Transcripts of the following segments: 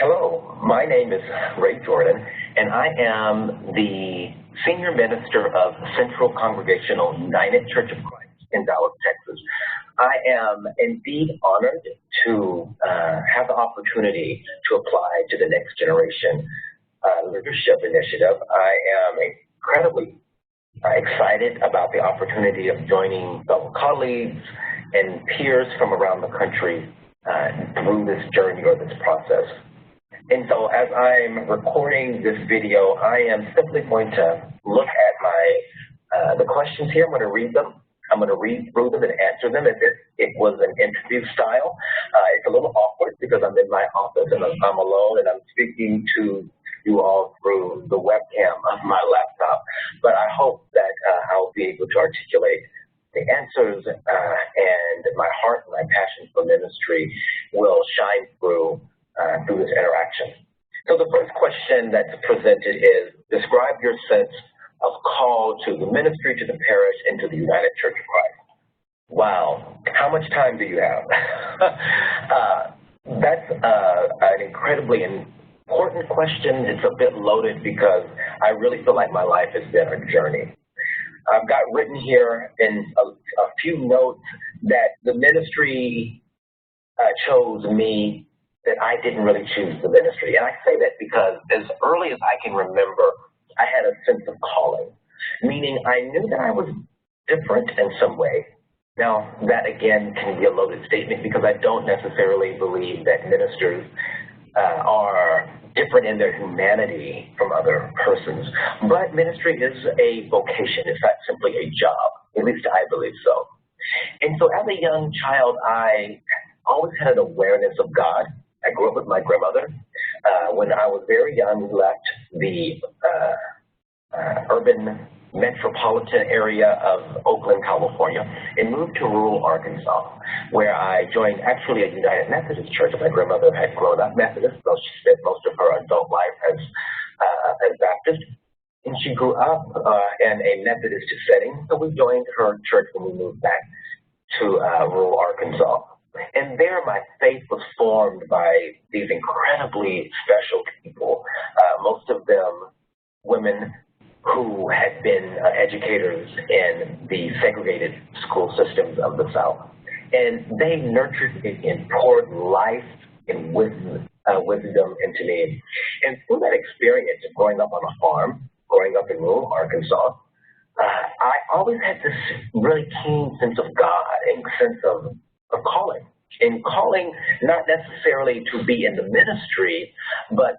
Hello, my name is Ray Jordan, and I am the Senior Minister of Central Congregational United Church of Christ in Dallas, Texas. I am indeed honored to have the opportunity to apply to the Next Generation Leadership Initiative. I am incredibly excited about the opportunity of joining fellow colleagues and peers from around the country through this journey or this process. And so as I'm recording this video, I am simply going to look at the questions here. I'm going to read them. I'm going to read through them and answer them as if it was an interview style. It's a little awkward because I'm in my office and I'm alone and I'm speaking to you all through the webcam of my laptop. But I hope that I'll be able to articulate the answers and my heart and my passion for ministry will shine through this interaction. So the first question that's presented is, describe your sense of call to the ministry, to the parish, and to the United Church of Christ. Wow, how much time do you have? That's an incredibly important question. It's a bit loaded because I really feel like my life has been a journey. I've got written here in a few notes that the ministry chose me, that I didn't really choose the ministry. And I say that because as early as I can remember, I had a sense of calling, meaning I knew that I was different in some way. Now, that again can be a loaded statement because I don't necessarily believe that ministers are different in their humanity from other persons. But ministry is a vocation. It's not simply a job. At least I believe so. And so as a young child, I always had an awareness of God. I grew up with my grandmother. When I was very young, we left the urban metropolitan area of Oakland, California, and moved to rural Arkansas, where I joined actually a United Methodist church. My grandmother had grown up Methodist, so she spent most of her adult life as Baptist. And she grew up in a Methodist setting, so we joined her church when we moved back to rural Arkansas. And there my faith was formed by these incredibly special people, most of them women who had been educators in the segregated school systems of the South. And they nurtured and poured life and wisdom into me. And through that experience of growing up on a farm, growing up in rural Arkansas, I always had this really keen sense of God and sense of calling. And calling not necessarily to be in the ministry, but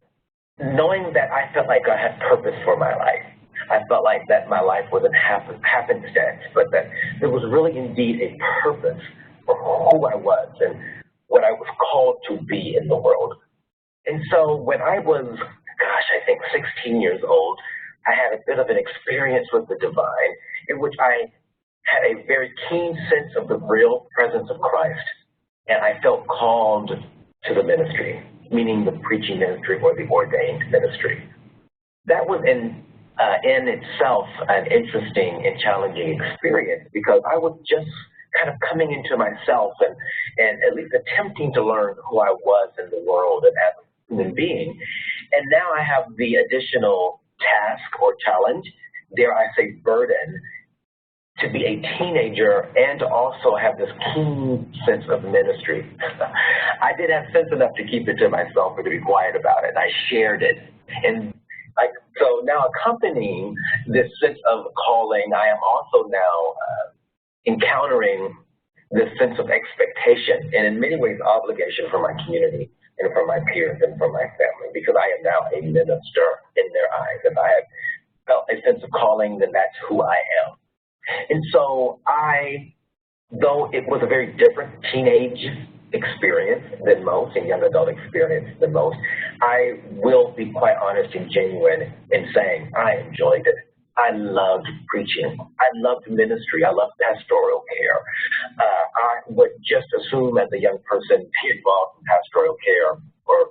knowing that I felt like God had purpose for my life. I felt like that my life wasn't happenstance, but that there was really indeed a purpose for who I was and what I was called to be in the world. And so when I was, I think 16 years old, I had a bit of an experience with the divine in which I had a very keen sense of the real presence of Christ. And I felt called to the ministry, meaning the preaching ministry or the ordained ministry. That was in itself an interesting and challenging experience because I was just kind of coming into myself and at least attempting to learn who I was in the world and as a human being. And now I have the additional task or challenge, dare I say burden, to be a teenager and to also have this keen sense of ministry. I did have sense enough to keep it to myself or to be quiet about it. I shared it. And so now accompanying this sense of calling, I am also now encountering this sense of expectation and in many ways obligation for my community and for my peers and for my family, because I am now a minister in their eyes. If I have felt a sense of calling, then that's who I am. And so though it was a very different teenage experience than most and young adult experience than most, I will be quite honest and genuine in saying I enjoyed it. I loved preaching. I loved ministry. I loved pastoral care. I would just assume as a young person be involved in pastoral care or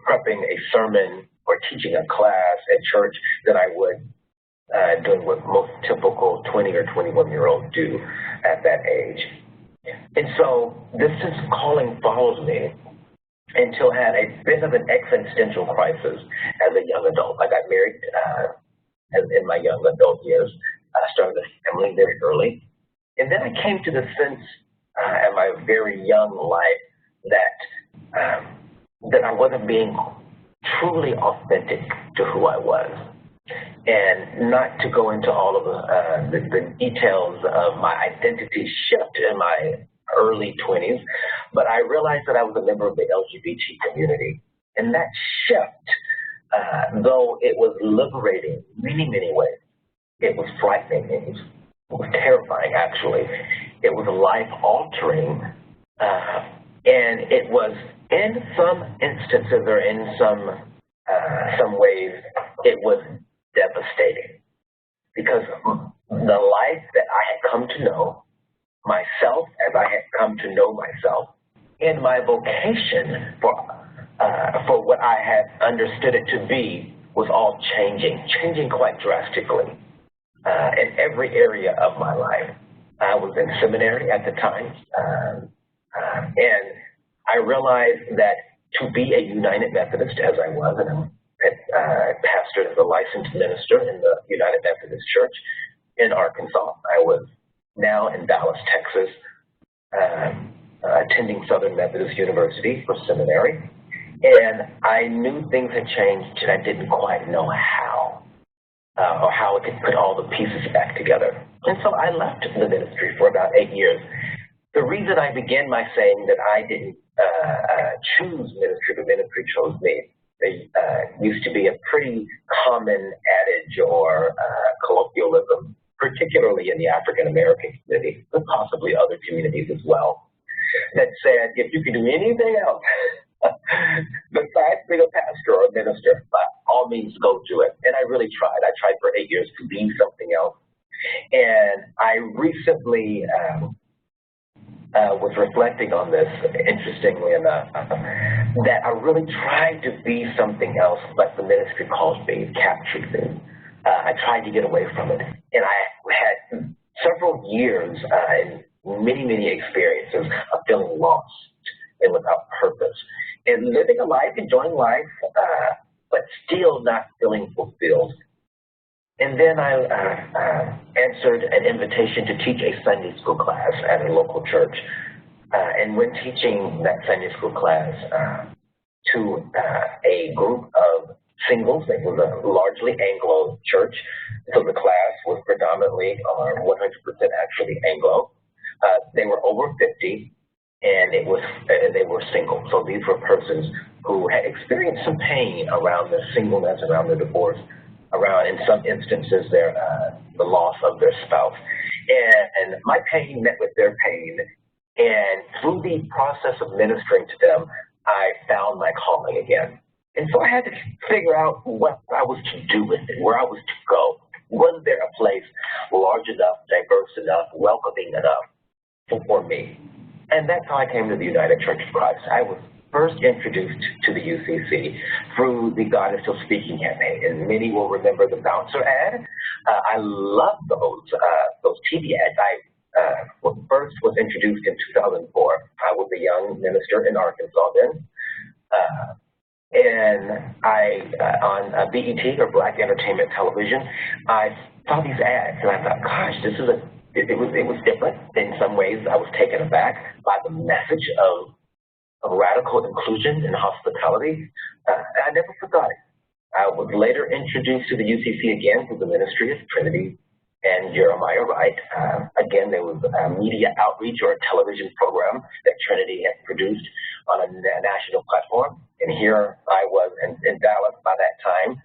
prepping a sermon or teaching a class at church that I would doing what most typical 20 or 21-year-olds do at that age. And so this sense of calling follows me until I had a bit of an existential crisis as a young adult. I got married in my young adult years. I started a family very early. And then I came to the sense in my very young life that I wasn't being truly authentic to who I was. And not to go into all of the details of my identity shift in my early 20s, but I realized that I was a member of the LGBT community. And that shift, though it was liberating in many, many ways, it was frightening. It was terrifying, actually. It was life-altering, and it was, in some instances or in some ways, it was devastating, because the life that I had come to know, myself as I had come to know myself, and my vocation for what I had understood it to be was all changing quite drastically in every area of my life. I was in seminary at the time, and I realized that to be a United Methodist, as I was, and I'm pastored as a licensed minister in the United Methodist Church in Arkansas. I was now in Dallas, Texas, attending Southern Methodist University for seminary, and I knew things had changed, and I didn't quite know how, or how I could put all the pieces back together. And so I left the ministry for about 8 years. The reason I began by saying that I didn't choose ministry, but ministry chose me. There used to be a pretty common adage or colloquialism, particularly in the African-American community, but possibly other communities as well, that said, if you could do anything else besides being a pastor or a minister, by all means go do it. And I really tried. I tried for 8 years to be something else. And I recently was reflecting on this, interestingly enough, that I really tried to be something else, but the ministry called me, captured me. I tried to get away from it. And I had several years and many, many experiences of feeling lost and without purpose, and living a life, enjoying life, but still not feeling fulfilled. And then I answered an invitation to teach a Sunday school class at a local church. And when teaching that Sunday school class to a group of singles, it was a largely Anglo church, so the class was predominantly, or 100% actually, Anglo. They were over 50, and they were single. So these were persons who had experienced some pain around their singleness, around their divorce, around, in some instances, the loss of their spouse. And my pain met with their pain, and through the process of ministering to them, I found my calling again. And so I had to figure out what I was to do with it, where I was to go. Was there a place large enough, diverse enough, welcoming enough for me? And that's how I came to the United Church of Christ. I was first introduced to the UCC through the God is Still Speaking campaign, and many will remember the bouncer ad. I love those TV ads. I first was introduced in 2004. I was a young minister in Arkansas then, and on BET, or Black Entertainment Television, I saw these ads, and I thought, gosh, it was different. In some ways, I was taken aback by the message of radical inclusion and hospitality. And I never forgot it. I was later introduced to the UCC again through the ministry of Trinity and Jeremiah Wright. Again, there was a media outreach or a television program that Trinity had produced on a national platform. And here I was in Dallas by that time,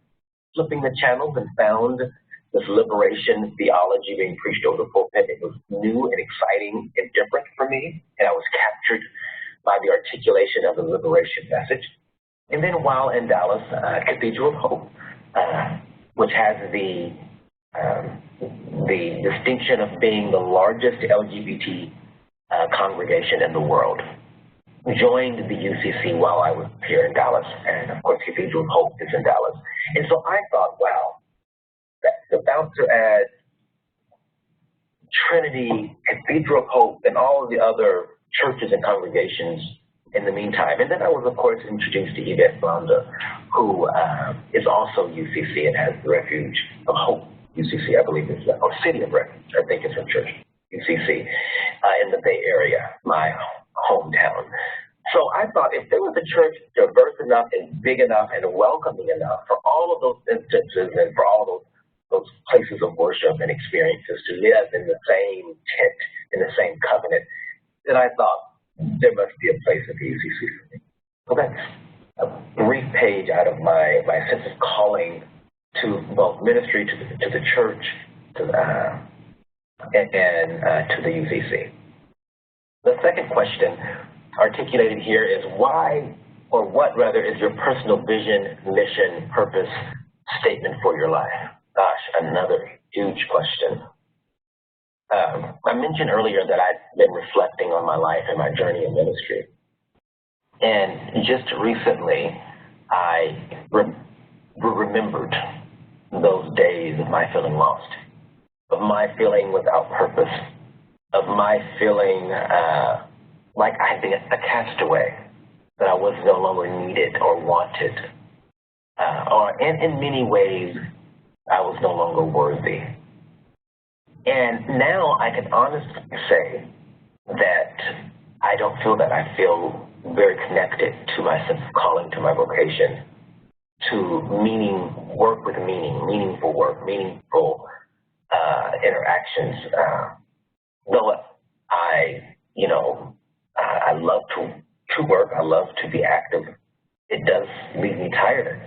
flipping the channels, and found this liberation theology being preached over the pulpit. It was new and exciting and different for me, and I was captured by the articulation of the liberation message. And then while in Dallas, Cathedral of Hope, which has the distinction of being the largest LGBT congregation in the world, joined the UCC while I was here in Dallas. And of course, Cathedral of Hope is in Dallas. And so I thought, wow, the bouncer ad, Trinity, Cathedral of Hope, and all of the other churches and congregations in the meantime. And then I was, of course, introduced to Yvette Blanda, who is also UCC and has the Refuge of Hope. UCC, I believe, is or City of Refuge, I think is her church, UCC, in the Bay Area, my hometown. So I thought if there was a church diverse enough and big enough and welcoming enough for all of those instances and for all those places of worship and experiences to live in the same tent, in the same covenant, then I thought there must be a place at the UCC for me. So that's a brief page out of my sense of calling to both ministry, to the church, and to the UCC. The second question articulated here is why, or what rather, is your personal vision, mission, purpose statement for your life? Gosh, another huge question. I mentioned earlier that I've been reflecting on my life and my journey in ministry. And just recently, I remembered those days of my feeling lost, of my feeling without purpose, of my feeling like I had been a castaway, that I was no longer needed or wanted, and in many ways, I was no longer worthy. And now I can honestly say that I don't feel that. I feel very connected to my sense of calling, to my vocation, to meaning, work with meaning, meaningful work, meaningful interactions. Though I love to work, I love to be active, it does leave me tired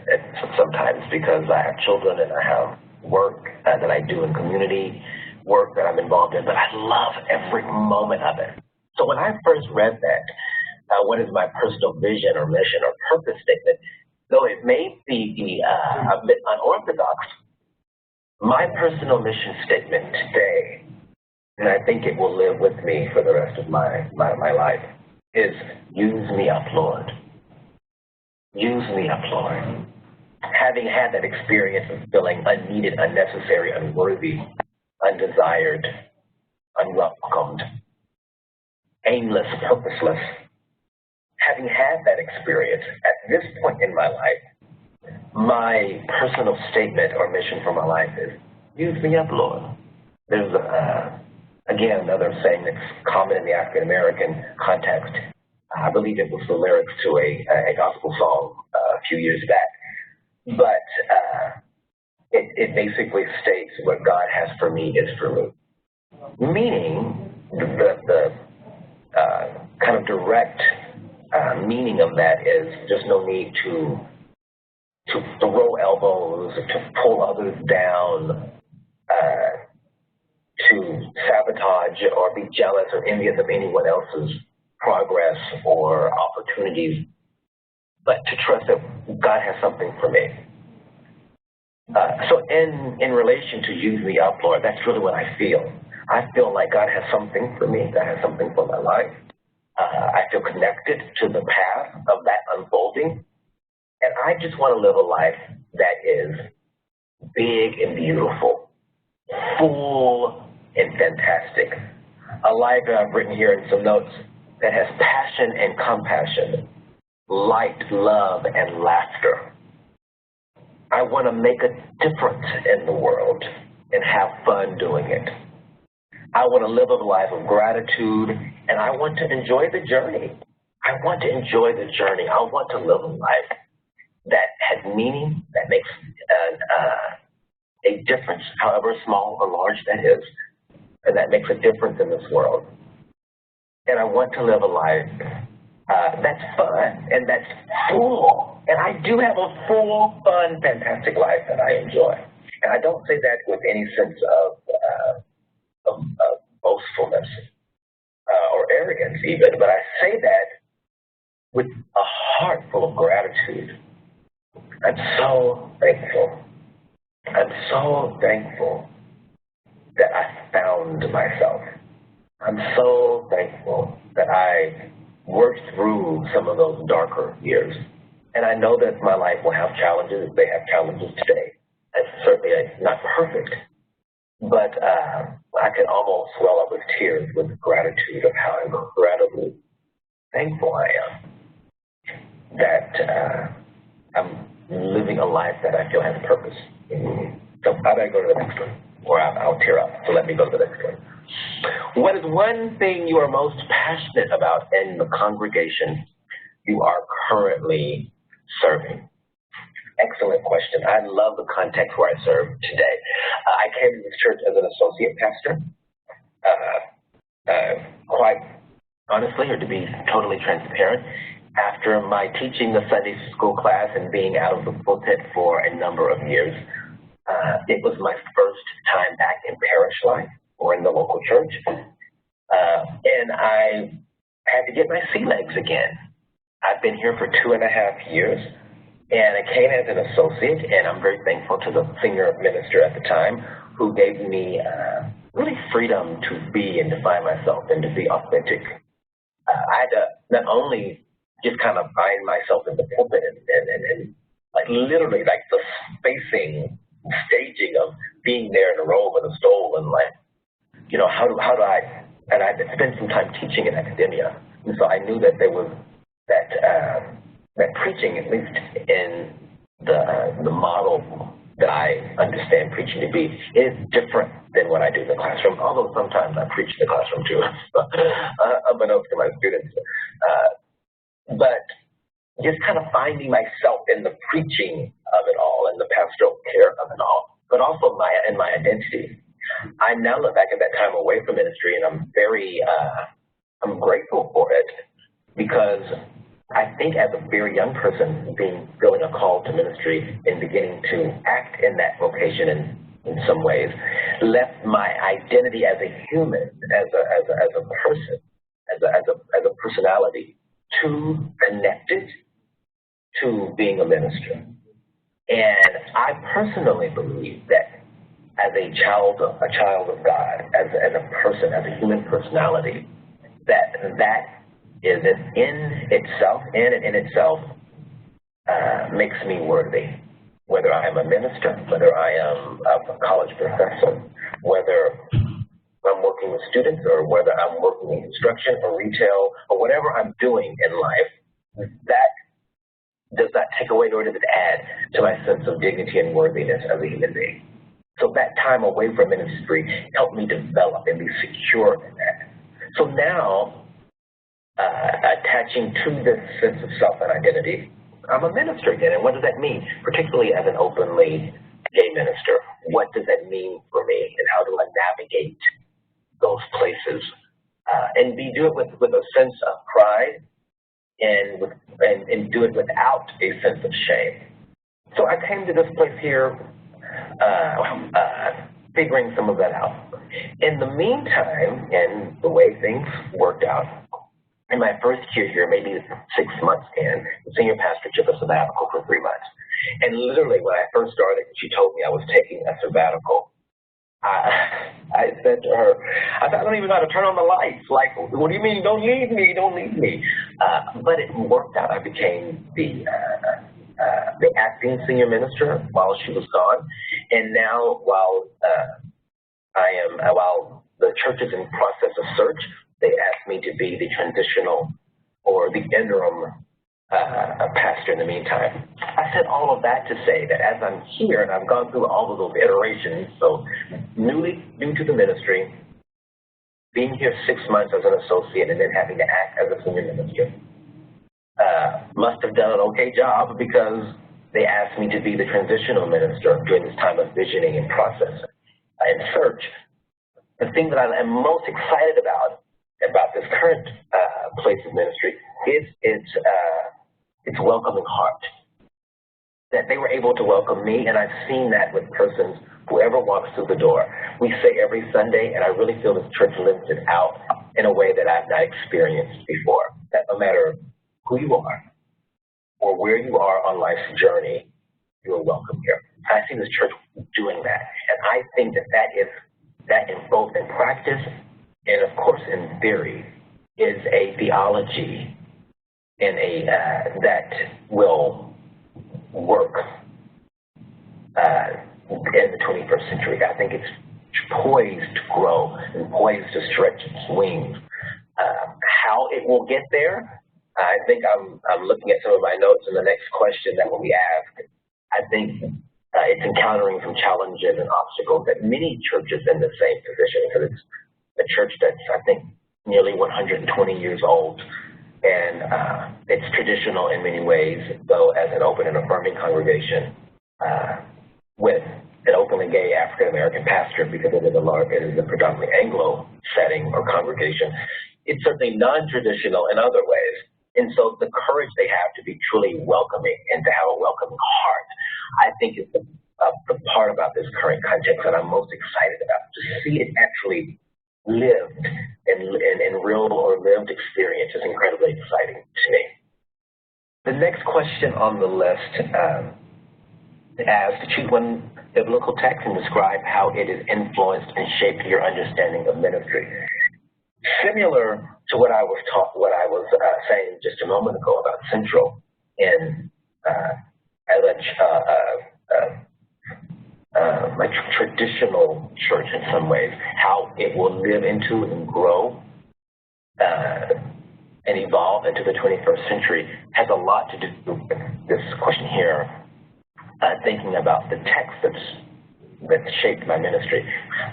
sometimes because I have children and I have work that I do in community, work that I'm involved in, but I love every moment of it. So when I first read that, what is my personal vision or mission or purpose statement, though it may be a bit unorthodox, my personal mission statement today, and I think it will live with me for the rest of my life, is use me up, Lord. Use me up, Lord. Having had that experience of feeling unneeded, unnecessary, unworthy, undesired, unwelcomed, aimless, purposeless, having had that experience at this point in my life, my personal statement or mission for my life is, use me up, Lord. There's, again, another saying that's common in the African-American context. I believe it was the lyrics to a gospel song a few years back. But it basically states what God has for me is for me. Meaning, the kind of direct meaning of that is there's no need to throw elbows, to pull others down, to sabotage or be jealous or envious of anyone else's progress or opportunities, but to trust that God has something for me. So in relation to use me up, Lord, that's really what I feel. I feel like God has something for me, God has something for my life. I feel connected to the path of that unfolding, and I just want to live a life that is big and beautiful, full and fantastic. A life that I've written here in some notes that has passion and compassion, light, love, and laughter. I want to make a difference in the world and have fun doing it. I want to live a life of gratitude, and I want to enjoy the journey. I want to enjoy the journey. I want to live a life that has meaning, that makes a difference, however small or large that is, and that makes a difference in this world. And I want to live a life that's fun and that's full. And I do have a full, fun, fantastic life that I enjoy. And I don't say that with any sense of boastfulness or arrogance even, but I say that with a heart full of gratitude. I'm so thankful. I'm so thankful that I found myself. I'm so thankful that I worked through some of those darker years. And I know that my life will have challenges. They have challenges today. It's certainly not perfect, but I can almost swell up with tears with gratitude of how incredibly thankful I am that I'm living a life that I feel has purpose. So I better go to the next one, or I'll tear up. So let me go to the next one. What is one thing you are most passionate about in the congregation you are currently serving? Excellent question. I love the context where I serve today. I came to this church as an associate pastor. Quite honestly, or to be totally transparent, after my teaching the Sunday school class and being out of the pulpit for a number of years, it was my first time back in parish life or in the local church. And I had to get my sea legs again. I've been here for 2.5 years, and I came as an associate, and I'm very thankful to the senior minister at the time who gave me really freedom to be and define myself and to be authentic. I had to not only just kind of find myself in the pulpit and like literally like the staging of being there in a robe and a stole and like, you know, how do I, and I spent some time teaching in academia. And so I knew that there was that preaching, at least in the model that I understand preaching to be, is different than what I do in the classroom, although sometimes I preach in the classroom too, unbeknownst to my students. But just kind of finding myself in the preaching of it all and the pastoral care of it all, but also in my identity. I now look back at that time away from ministry, and I'm very, I'm grateful for it, because I think as a very young person, feeling a call to ministry and beginning to act in that vocation in some ways, left my identity as a human, as a person, as a personality, too connected to being a minister. And I personally believe that as a child of God, as a person, as a human personality, that is in itself makes me worthy. Whether I am a minister, whether I am a college professor, whether I'm working with students, or whether I'm working in construction or retail or whatever I'm doing in life, that does not take away nor does it add to my sense of dignity and worthiness as a human being. So that time away from ministry helped me develop and be secure in that. So now, attaching to this sense of self and identity, I'm a minister again. And what does that mean, particularly as an openly gay minister? What does that mean for me, and how do I navigate those places and do it with a sense of pride and do it without a sense of shame? So I came to this place here figuring some of that out. In the meantime, and the way things worked out, in my first year here, maybe 6 months in, the senior pastor took a sabbatical for 3 months. And literally when I first started, she told me I was taking a sabbatical. I said to her, I don't even know how to turn on the lights. Like, what do you mean, don't leave me, don't leave me? But it worked out. I became the acting senior minister while she was gone. And now while while the church is in process of search, they asked me to be the transitional or the interim pastor in the meantime. I said all of that to say that as I'm here and I've gone through all of those iterations, so new to the ministry, being here 6 months as an associate and then having to act as a senior minister, must have done an okay job, because they asked me to be the transitional minister during this time of visioning and process and search. The thing that I am most excited about this current place of ministry is its welcoming heart. That they were able to welcome me, and I've seen that with persons, whoever walks through the door. We say every Sunday, and I really feel this church lives it out in a way that I've not experienced before, that no matter who you are or where you are on life's journey, you are welcome here. I see this church doing that, and I think that in both in practice and of course in theory is a theology in that will work in the 21st century. I think it's poised to grow and poised to stretch its wings. How it will get there, I think I'm looking at some of my notes, and the next question that will be asked, I think it's encountering some challenges and obstacles that many churches in the same position, because it's a church that's, I think, nearly 120 years old, and it's traditional in many ways, though as an open and affirming congregation with an openly gay African-American pastor, because it is a predominantly Anglo setting or congregation. It's certainly non-traditional in other ways. And so the courage they have to be truly welcoming and to have a welcoming heart, I think is the part about this current context that I'm most excited about. To see it actually lived in real or lived experience is incredibly exciting to me. The next question on the list asks to choose one biblical text and describe how it has influenced and shaped your understanding of ministry. Similar to what I was saying just a moment ago about Central in my traditional church in some ways, how it will live into and grow and evolve into the 21st century has a lot to do with this question here, thinking about the text that shaped my ministry.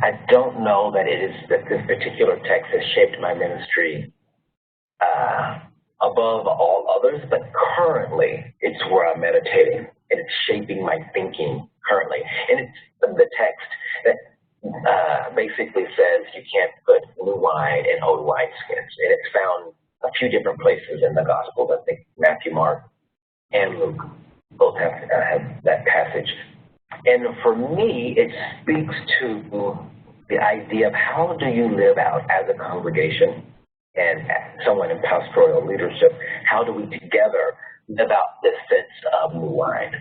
I don't know that this particular text has shaped my ministry above all others, but currently it's where I'm meditating, and it's shaping my thinking currently. And it's the text that basically says you can't put new wine in old wineskins, and it's found a few different places in the Gospels. I think Matthew, Mark, and Luke both have that passage. And for me, it speaks to the idea of how do you live out as a congregation and someone in pastoral leadership, how do we together live out this sense of new wine?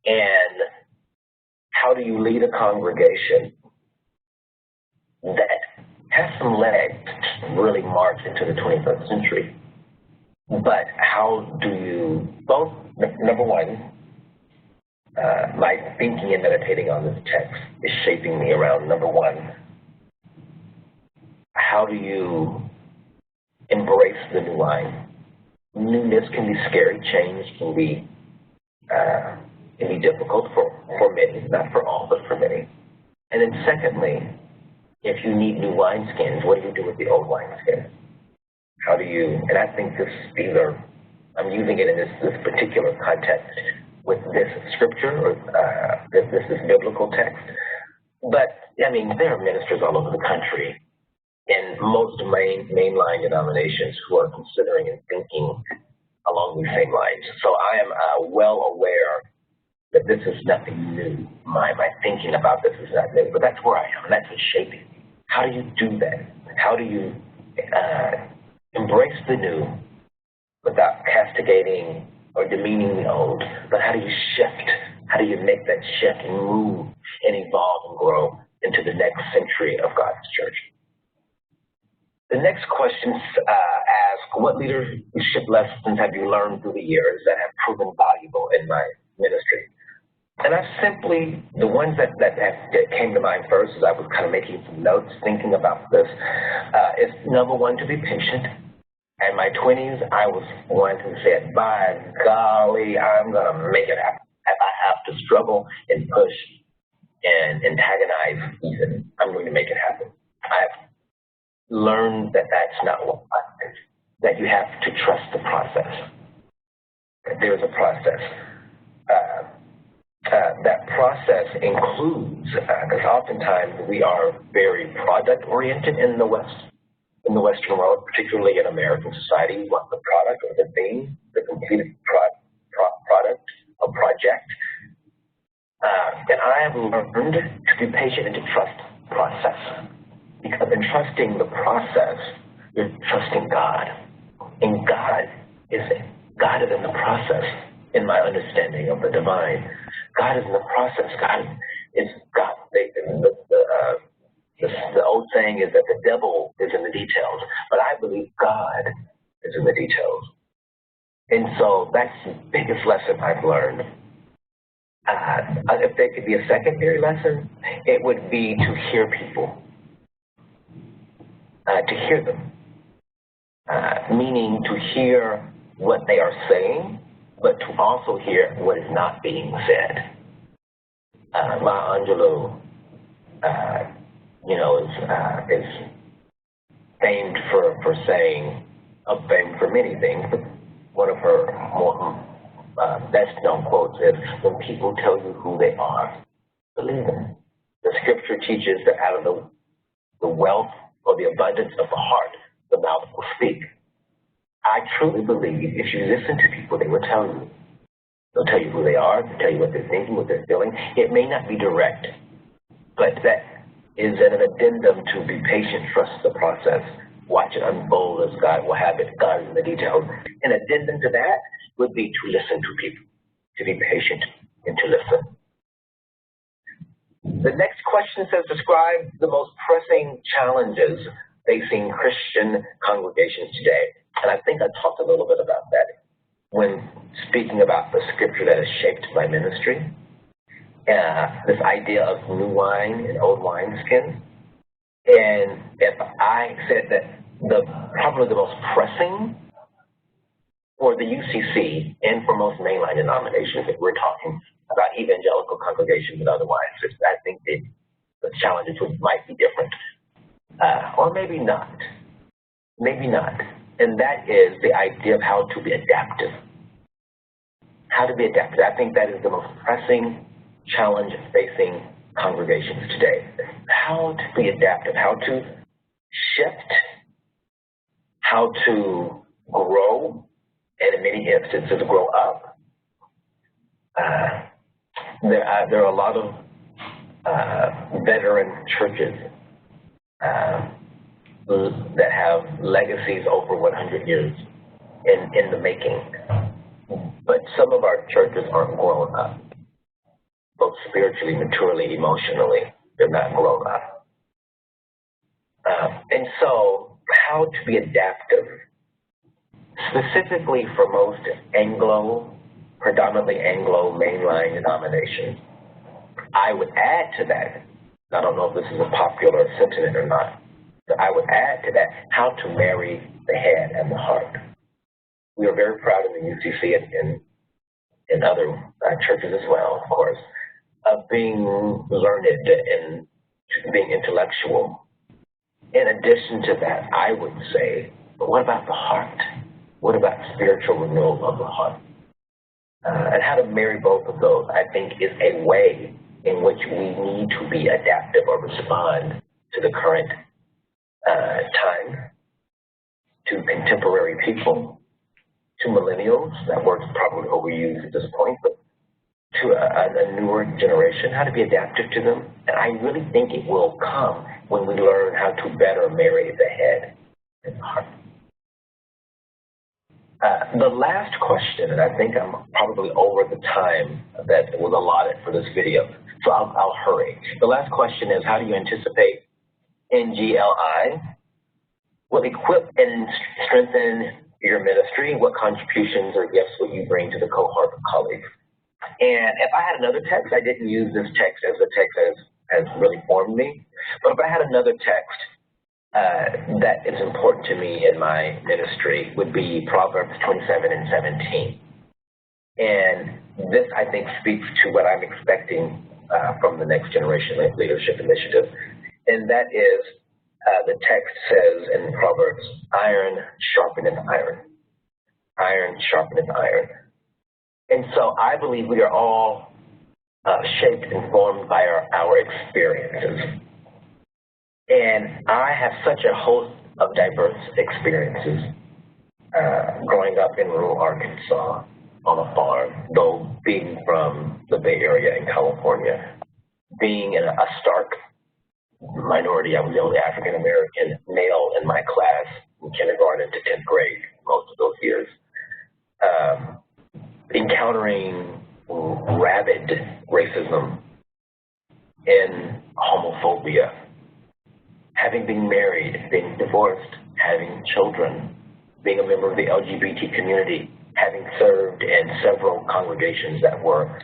And how do you lead a congregation that has some legs to really march into the 21st century? But how do you both, number one, my thinking and meditating on this text is shaping me around, number one, how do you embrace the new wine? Newness can be scary, change can be difficult for many, not for all, but for many. And then secondly, if you need new wineskins, what do you do with the old wineskins? How do you, and I think I'm using it in this particular context with this scripture or this biblical text. But, I mean, there are ministers all over the country in most mainline denominations who are considering and thinking along these same lines. So I am well aware that this is nothing new. My thinking about this is not new, but that's where I am, and that's what's shaping me. How do you do that? How do you embrace the new without castigating or demeaning the old, but how do you shift? How do you make that shift and move and evolve and grow into the next century of God's church? The next questions ask, what leadership lessons have you learned through the years that have proven valuable in my ministry? And the ones that came to mind first as I was kind of making some notes, thinking about this, is number one, to be patient. In my 20s, I was one who said, by golly, I'm going to make it happen. If I have to struggle and push and antagonize even, I'm going to make it happen. I've learned that that's not what happens, that you have to trust the process, that there's a process. That process includes, because oftentimes we are very product-oriented in the West. In the Western world, particularly in American society, we want the product or the thing, the completed product, a project. And I have learned to be patient and to trust the process. Because in trusting the process, you're trusting God. And God is in the process, in my understanding of the divine. God is in the process. God is God. The old saying is that the devil is in the details, but I believe God is in the details. And so that's the biggest lesson I've learned. If there could be a secondary lesson, it would be to hear people, to hear them. meaning to hear what they are saying, but to also hear what is not being said. Maya Angelou, is famed for saying, famed for many things, but one of her more best-known quotes is, "When people tell you who they are, believe them." The scripture teaches that out of the wealth or the abundance of the heart, the mouth will speak. I truly believe if you listen to people, they will tell you. They'll tell you who they are, they'll tell you what they're thinking, what they're feeling. It may not be direct, but that is an addendum to be patient, trust the process, watch it unfold as God will have it, God is in the details. An addendum to that would be to listen to people, to be patient and to listen. The next question says, describe the most pressing challenges facing Christian congregations today. And I think I talked a little bit about that when speaking about the scripture that has shaped my ministry. This idea of new wine and old wineskin. And if I said that probably the most pressing for the UCC and for most mainline denominations, if we're talking about evangelical congregations and otherwise, I think the challenges might be different. Or maybe not. Maybe not. And that is the idea of how to be adaptive. How to be adaptive. I think that is the most pressing challenge facing congregations today. How to be adaptive, how to shift, how to grow, and in many instances grow up. There are a lot of veteran churches that have legacies over 100 years in the making. But some of our churches aren't grown up, both spiritually, maturely, emotionally. They're not grown up. And so how to be adaptive, specifically for most predominantly Anglo mainline denominations. I would add to that, I don't know if this is a popular sentiment or not, but I would add to that how to marry the head and the heart. We are very proud in the UCC and in other churches as well, of course, of being learned and being intellectual. In addition to that, I would say, but what about the heart? What about spiritual renewal of the heart? And how to marry both of those, I think, is a way in which we need to be adaptive or respond to the current time, to contemporary people, to millennials. That word's probably overused at this point, but to a newer generation, how to be adaptive to them. And I really think it will come when we learn how to better marry the head and the heart. The last question, and I think I'm probably over the time that was allotted for this video, so I'll hurry. The last question is, how do you anticipate NGLI will equip and strengthen your ministry? What contributions or gifts will you bring to the cohort of colleagues? And if I had another text, I didn't use this text as a text as really formed me, but if I had another text that is important to me in my ministry would be Proverbs 27 and 17. And this, I think, speaks to what I'm expecting from the Next Generation Leadership Initiative. And that is, the text says in Proverbs, iron sharpeneth iron. Iron sharpeneth iron. And so I believe we are all shaped and formed by our experiences. And I have such a host of diverse experiences growing up in rural Arkansas on a farm, though being from the Bay Area in California, being in a stark minority. I was the only African-American male in my class from kindergarten to 10th grade most of those years. Encountering rabid racism and homophobia, having been married, being divorced, having children, being a member of the LGBT community, having served in several congregations that were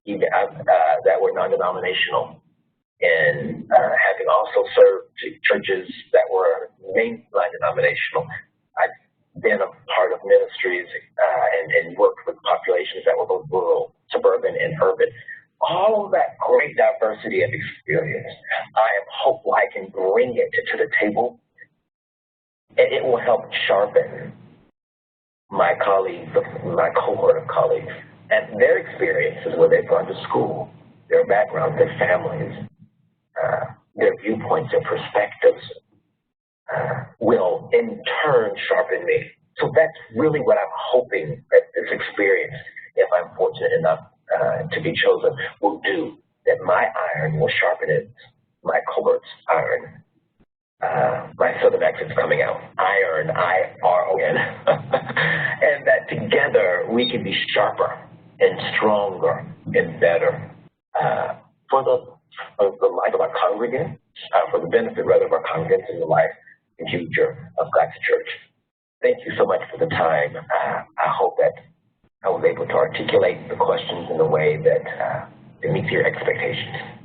non-denominational, and having also served churches that were mainline denominational. been a part of ministries and worked with populations that were both rural, suburban, and urban. All of that great diversity of experience, I am hopeful I can bring it to the table, and it will help sharpen my colleagues, my cohort of colleagues, and their experiences where they've gone to school, their backgrounds, their families, their viewpoints, their perspectives will in turn sharpen me. So that's really what I'm hoping that this experience, if I'm fortunate enough to be chosen, will do, that my iron will sharpen it, my cohort's iron. My southern accent's coming out. Iron, I-R-O-N. And that together we can be sharper and stronger and better for the life of our congregants, for the benefit rather of our congregants and the life and future of God's church. Thank you so much for the time. I hope that I was able to articulate the questions in a way that it meets your expectations.